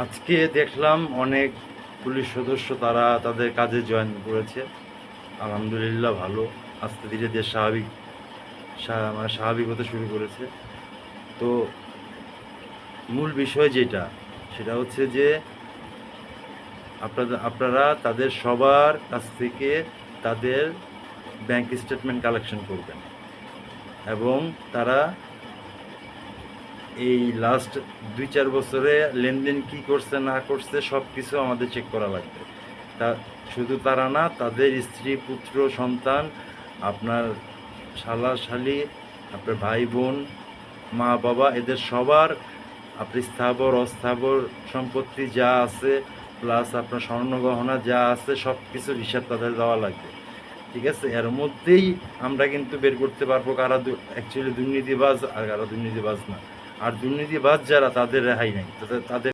আজকে দেখলাম অনেক পুলিশ সদস্য তারা তাদের কাজে জয়েন করেছে। আলহামদুলিল্লাহ ভালো। আস্তে ধীরে দেশ মানে স্বাভাবিক হতে শুরু করেছে। তো মূল বিষয় যেটা, সেটা হচ্ছে যে আপনারা তাদের সবার কাছ থেকে তাদের ব্যাংক স্টেটমেন্ট কালেকশন করবেন এবং তারা এই লাস্ট 2-4 বছরে লেনদেন কি করছে না করছে সব কিছু আমাদের চেক করা লাগবে। তা শুধু তারা না, তাদের স্ত্রী, পুত্র, সন্তান, আপনার শালা শালি, আপনার ভাই বোন, মা বাবা, এদের সবার আপনি স্থাবর অস্থাবর সম্পত্তি যা আছে, প্লাস আপনার স্বর্ণ গহনা যা আছে সব কিছুর হিসাব তাদের দেওয়া লাগবে। ঠিক আছে, এর মধ্যেই আমরা কিন্তু বের করতে পারবো কারা অ্যাকচুয়ালি দুর্নীতিবাজ আর কারা দুর্নীতিবাজ না। আর দুর্নীতিবাজ যারা, তাদের রেহাই নাই, তাদের